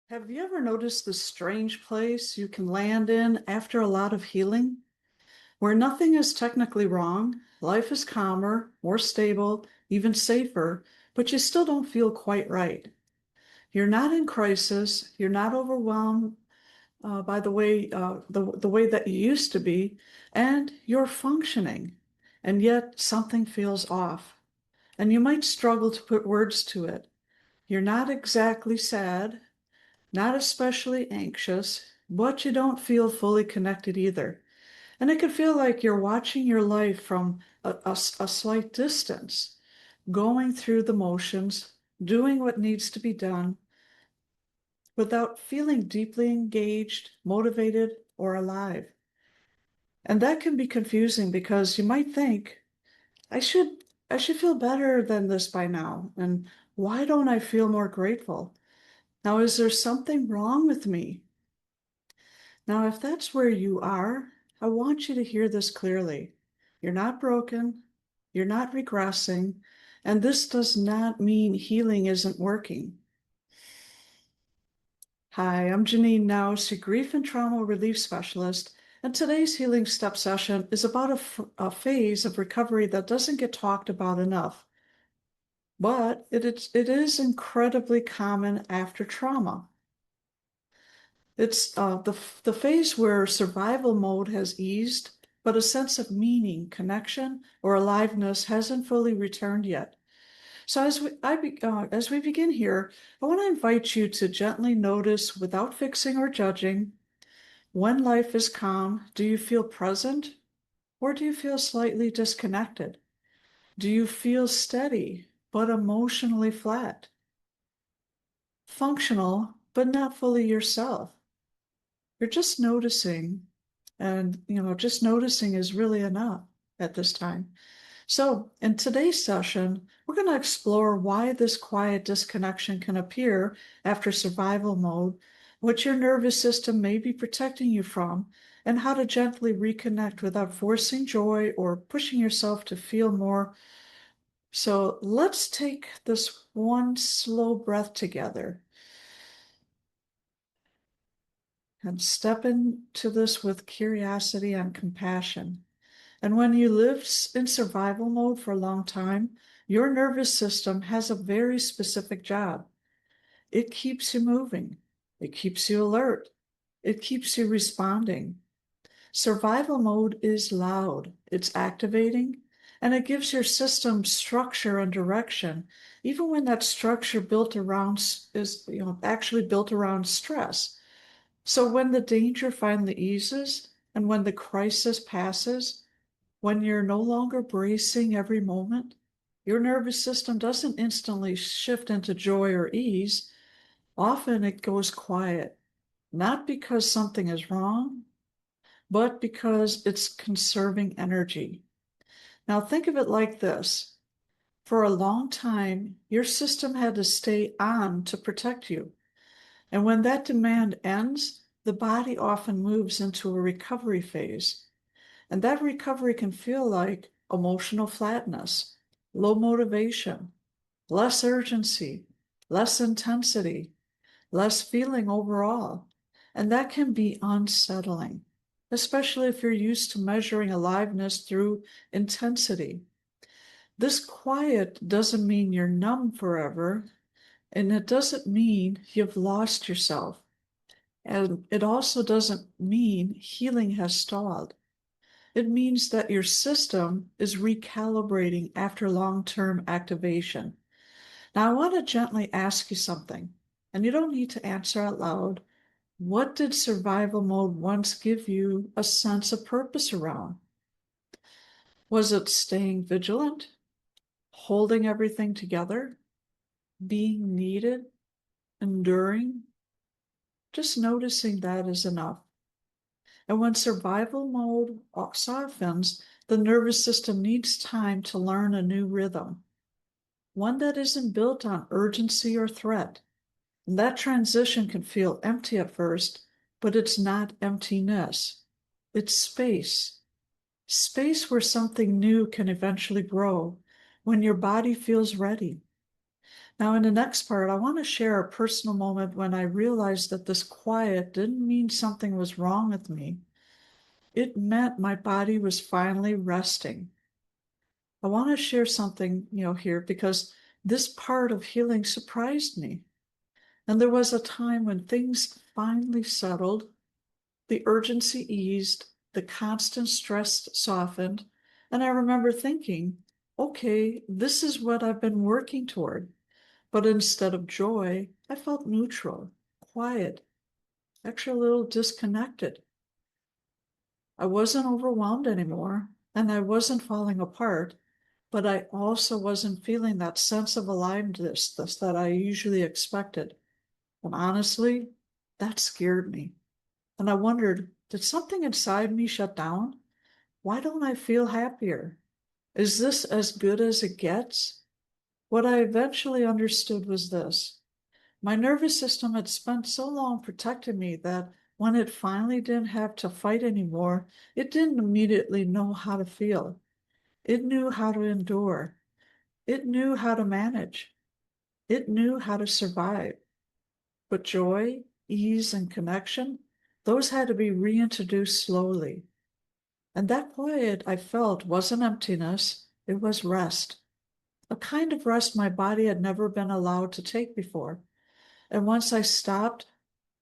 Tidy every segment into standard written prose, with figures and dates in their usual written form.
Have you ever noticed the strange place you can land in after a lot of healing? Where nothing is technically wrong, life is calmer, more stable, even safer, but you still don't feel quite right. You're not in crisis, you're not overwhelmed by the way that you used to be, and you're functioning, and yet something feels off. And you might struggle to put words to it. You're not exactly sad, not especially anxious, but you don't feel fully connected either. And it can feel like you're watching your life from a slight distance, going through the motions, doing what needs to be done without feeling deeply engaged, motivated, or alive. And that can be confusing because you might think, I should I should feel better than this by now. And why don't I feel more grateful? Now, is there something wrong with me? Now, if that's where you are, I want you to hear this clearly. You're not broken, you're not regressing, and this does not mean healing isn't working. Hi, I'm Janine Naus, your grief and trauma relief specialist, and today's healing step session is about a phase of recovery that doesn't get talked about enough, but it is incredibly common after trauma. It's the phase where survival mode has eased, but a sense of meaning, connection, or aliveness hasn't fully returned yet. So as we begin here, I want to invite you to gently notice without fixing or judging. When life is calm, do you feel present or do you feel slightly disconnected? Do you feel steady but emotionally flat? Functional but not fully yourself? You're just noticing, and just noticing is really enough at this time. So, in today's session, we're going to explore why this quiet disconnection can appear after survival mode, what your nervous system may be protecting you from, and how to gently reconnect without forcing joy or pushing yourself to feel more. So, let's take this one slow breath together and step into this with curiosity and compassion. And when you live in survival mode for a long time, your nervous system has a very specific job. It keeps you moving, it keeps you alert, it keeps you responding. Survival mode is loud, it's activating, and it gives your system structure and direction, even when that structure built around is actually built around stress. So when the danger finally eases and when the crisis passes, when you're no longer bracing every moment, your nervous system doesn't instantly shift into joy or ease. Often it goes quiet, not because something is wrong, but because it's conserving energy. Now think of it like this. For a long time, your system had to stay on to protect you. And when that demand ends, the body often moves into a recovery phase. And that recovery can feel like emotional flatness, low motivation, less urgency, less intensity, less feeling overall. And that can be unsettling, especially if you're used to measuring aliveness through intensity. This quiet doesn't mean you're numb forever, and it doesn't mean you've lost yourself. And it also doesn't mean healing has stalled. It means that your system is recalibrating after long-term activation. Now, I want to gently ask you something, and you don't need to answer out loud. What did survival mode once give you a sense of purpose around? Was it staying vigilant, holding everything together, being needed, enduring? Just noticing that is enough. And when survival mode softens, the nervous system needs time to learn a new rhythm, one that isn't built on urgency or threat. And that transition can feel empty at first, but it's not emptiness. It's space. Space where something new can eventually grow when your body feels ready. Now, in the next part, I want to share a personal moment when I realized that this quiet didn't mean something was wrong with me. It meant my body was finally resting. I want to share something, here because this part of healing surprised me. And there was a time when things finally settled, the urgency eased, the constant stress softened, and I remember thinking, okay, this is what I've been working toward. But instead of joy, I felt neutral, quiet, actually a little disconnected. I wasn't overwhelmed anymore, and I wasn't falling apart, but I also wasn't feeling that sense of aliveness that I usually expected. And honestly, that scared me. And I wondered, did something inside me shut down? Why don't I feel happier? Is this as good as it gets? What I eventually understood was this. My nervous system had spent so long protecting me that when it finally didn't have to fight anymore, it didn't immediately know how to feel. It knew how to endure. It knew how to manage. It knew how to survive. But joy, ease, and connection, those had to be reintroduced slowly. And that quiet I felt wasn't emptiness, it was rest. A kind of rest my body had never been allowed to take before. And once I stopped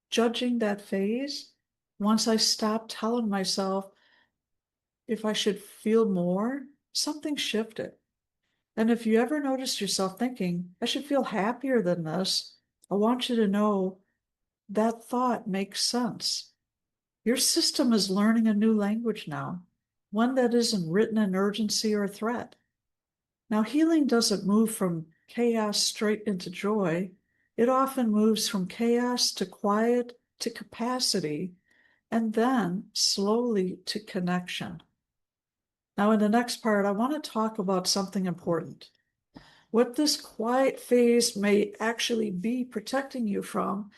judging that phase, once I stopped telling myself if I should feel more, something shifted. And if you ever noticed yourself thinking, I should feel happier than this, I want you to know that thought makes sense. Your system is learning a new language now, one that isn't written in urgency or threat. Now, healing doesn't move from chaos straight into joy. It often moves from chaos to quiet to capacity, and then slowly to connection. Now, in the next part, I want to talk about something important. What this quiet phase may actually be protecting you from,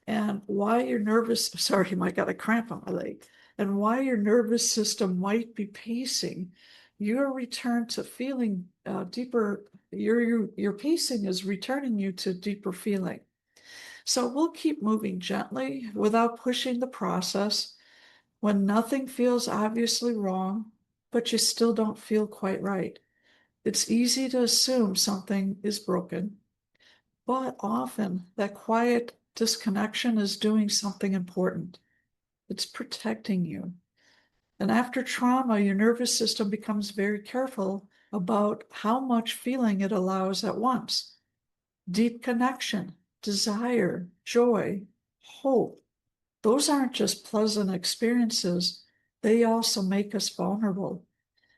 and why your nervous, sorry, I got a cramp on my leg, and why your nervous system might be pacing. Your return to feeling deeper, your pacing is returning you to deeper feeling. So we'll keep moving gently without pushing the process when nothing feels obviously wrong, but you still don't feel quite right. It's easy to assume something is broken, but often that quiet disconnection is doing something important. It's protecting you. And after trauma, your nervous system becomes very careful about how much feeling it allows at once. Deep connection, desire, joy, hope. Those aren't just pleasant experiences, they also make us vulnerable.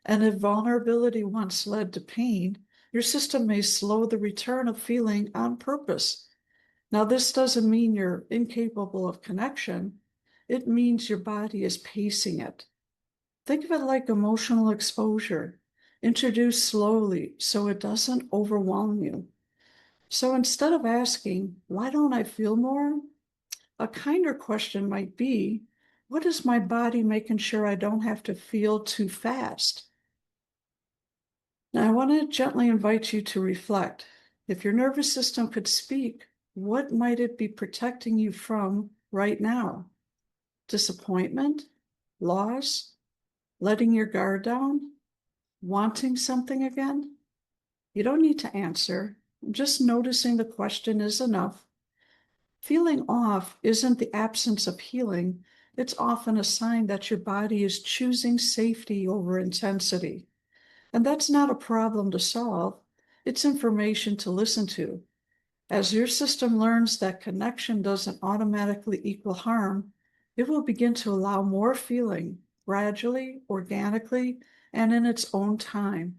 And if vulnerability once led to pain, your system may slow the return of feeling on purpose. Now, this doesn't mean you're incapable of connection. It means your body is pacing it. Think of it like emotional exposure, introduced slowly so it doesn't overwhelm you. So instead of asking, why don't I feel more? A kinder question might be, what is my body making sure I don't have to feel too fast? Now, I want to gently invite you to reflect. If your nervous system could speak, what might it be protecting you from right now? Disappointment? Loss? Letting your guard down? Wanting something again? You don't need to answer. Just noticing the question is enough. Feeling off isn't the absence of healing. It's often a sign that your body is choosing safety over intensity. And that's not a problem to solve. It's information to listen to. As your system learns that connection doesn't automatically equal harm, it will begin to allow more feeling gradually, organically, and in its own time.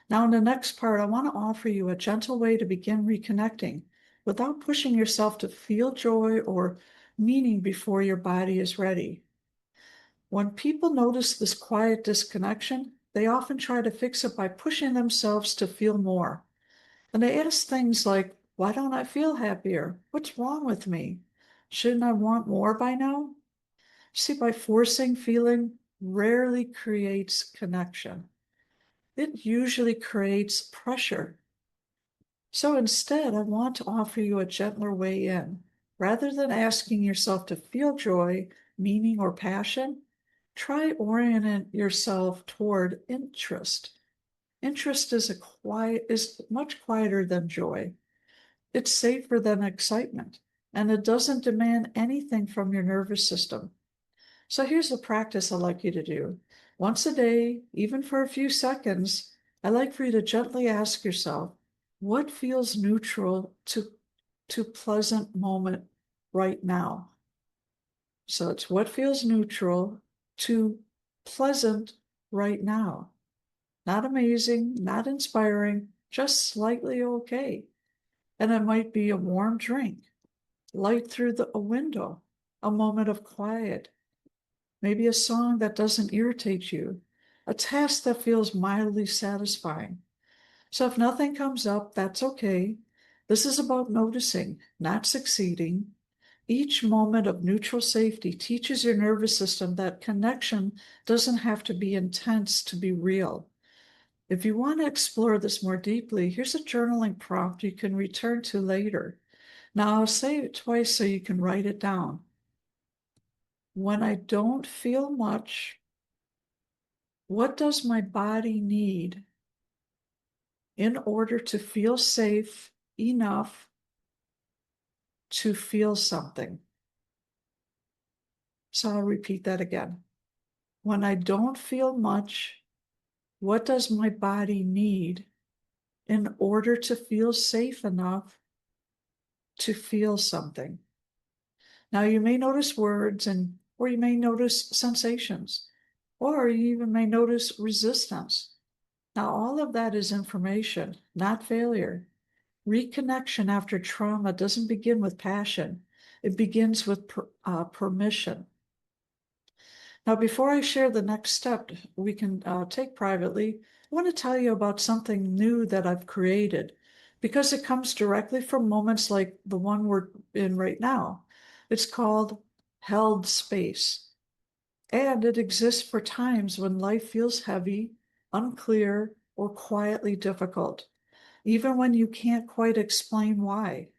Now, in the next part, I want to offer you a gentle way to begin reconnecting without pushing yourself to feel joy or meaning before your body is ready. When people notice this quiet disconnection, they often try to fix it by pushing themselves to feel more. And they ask things like, why don't I feel happier? What's wrong with me? Shouldn't I want more by now? See, by forcing feeling rarely creates connection. It usually creates pressure. So instead, I want to offer you a gentler way in. Rather than asking yourself to feel joy, meaning, or passion, try orienting yourself toward interest. Interest is much quieter than joy. It's safer than excitement, and it doesn't demand anything from your nervous system. So here's a practice I'd like you to do. Once a day, even for a few seconds, I'd like for you to gently ask yourself, what feels neutral to pleasant moment right now? So it's what feels neutral to pleasant right now. Not amazing, not inspiring, just slightly okay. And it might be a warm drink, light through a window, a moment of quiet, maybe a song that doesn't irritate you, a task that feels mildly satisfying. So if nothing comes up, that's okay. This is about noticing, not succeeding. Each moment of neutral safety teaches your nervous system that connection doesn't have to be intense to be real. If you want to explore this more deeply, here's a journaling prompt you can return to later. Now, I'll say it twice so you can write it down. When I don't feel much, what does my body need in order to feel safe enough to feel something? So I'll repeat that again. When I don't feel much, what does my body need in order to feel safe enough to feel something? Now you may notice words or you may notice sensations, or you even may notice resistance. Now all of that is information, not failure. Reconnection after trauma doesn't begin with passion. It begins with permission. Now, before I share the next step we can take privately, I want to tell you about something new that I've created because it comes directly from moments like the one we're in right now. It's called held space, and it exists for times when life feels heavy, unclear, or quietly difficult, even when you can't quite explain why.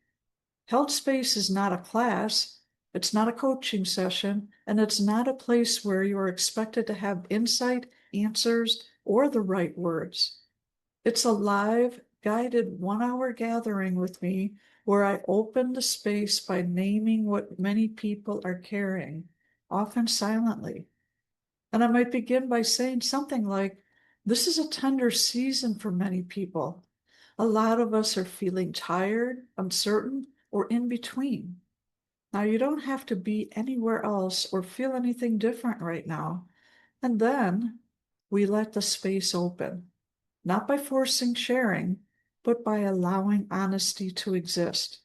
Held space is not a class, it's not a coaching session, and it's not a place where you are expected to have insight, answers, or the right words. It's a live, guided 1 hour gathering with me where I open the space by naming what many people are carrying, often silently. And I might begin by saying something like, this is a tender season for many people. A lot of us are feeling tired, uncertain, or in between. Now, you don't have to be anywhere else or feel anything different right now. And then we let the space open, not by forcing sharing, but by allowing honesty to exist.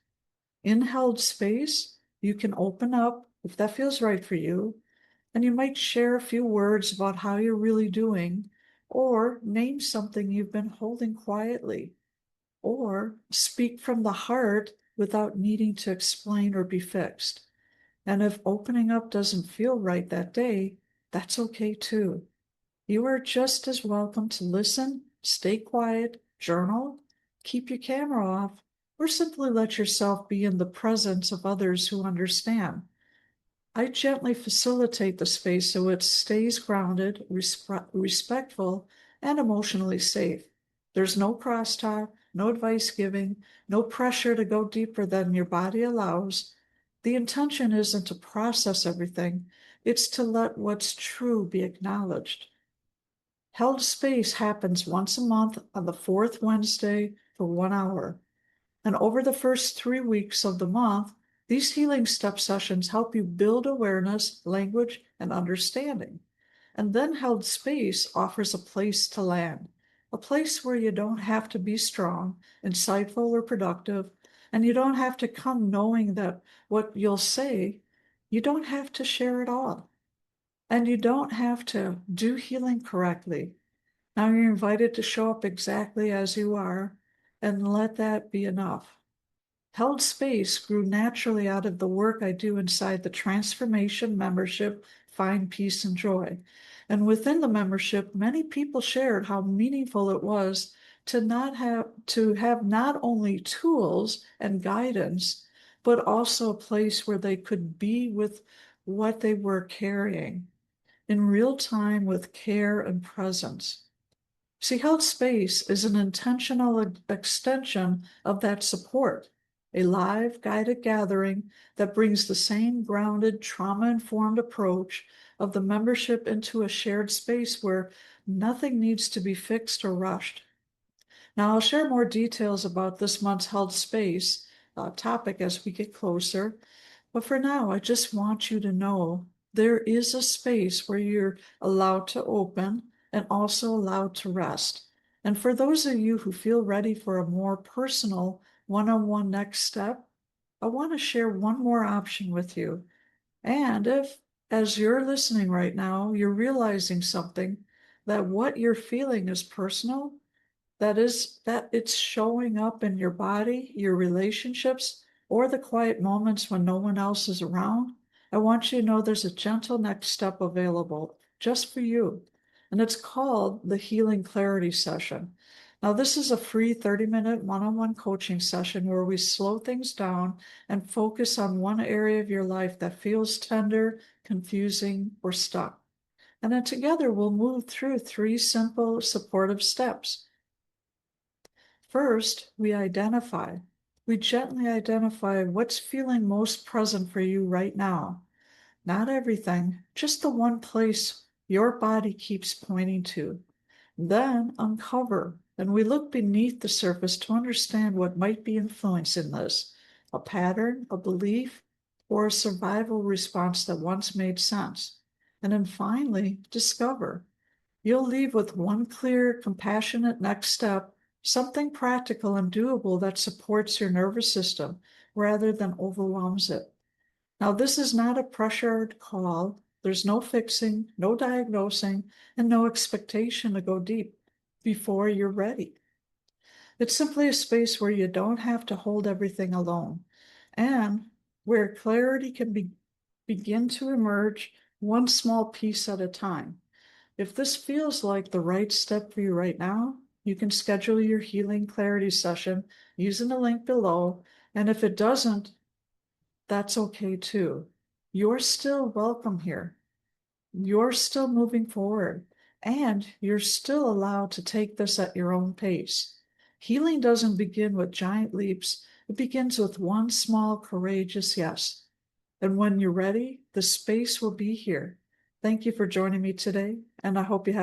In held space, you can open up if that feels right for you, and you might share a few words about how you're really doing, or name something you've been holding quietly, or speak from the heart without needing to explain or be fixed. And if opening up doesn't feel right that day, that's okay too. You are just as welcome to listen, stay quiet, journal, keep your camera off, or simply let yourself be in the presence of others who understand. I gently facilitate the space so it stays grounded, respectful, and emotionally safe. There's no crosstalk, no advice giving, no pressure to go deeper than your body allows. The intention isn't to process everything, it's to let what's true be acknowledged. Held space happens once a month on the fourth Wednesday for 1 hour. And over the first 3 weeks of the month, these healing step sessions help you build awareness, language, and understanding. And then held space offers a place to land, a place where you don't have to be strong, insightful, or productive, and you don't have to come knowing that what you'll say, you don't have to share it all. And you don't have to do healing correctly. Now you're invited to show up exactly as you are and let that be enough. Held space grew naturally out of the work I do inside the transformation membership, Find Peace and Joy. And within the membership, many people shared how meaningful it was to have not only tools and guidance, but also a place where they could be with what they were carrying in real time with care and presence. See, held space is an intentional extension of that support, a live, guided gathering that brings the same grounded, trauma-informed approach of the membership into a shared space where nothing needs to be fixed or rushed. Now, I'll share more details about this month's held space topic as we get closer. But for now, I just want you to know there is a space where you're allowed to open and also allowed to rest. And for those of you who feel ready for a more personal one-on-one next step, I want to share one more option with you. And if, as you're listening right now, you're realizing something, that what you're feeling is personal, that it's showing up in your body, your relationships, or the quiet moments when no one else is around, I want you to know there's a gentle next step available just for you. And it's called the Healing Clarity Session. Now, this is a free 30-minute one-on-one coaching session where we slow things down and focus on one area of your life that feels tender, confusing, or stuck. And then together we'll move through 3 simple supportive steps. First, we gently identify what's feeling most present for you right now. Not everything, just the one place your body keeps pointing to. Then uncover, and we look beneath the surface to understand what might be influencing this, a pattern, a belief, or a survival response that once made sense. And then finally, discover. You'll leave with one clear, compassionate next step, something practical and doable that supports your nervous system rather than overwhelms it. Now, this is not a pressured call. There's no fixing, no diagnosing, and no expectation to go deep before you're ready. It's simply a space where you don't have to hold everything alone and where clarity can begin to emerge one small piece at a time. If this feels like the right step for you right now, you can schedule your healing clarity session using the link below. And if it doesn't, that's okay too. You're still welcome here. You're still moving forward, and you're still allowed to take this at your own pace. Healing doesn't begin with giant leaps. It begins with one small, courageous yes. And when you're ready, the space will be here. Thank you for joining me today, and I hope you have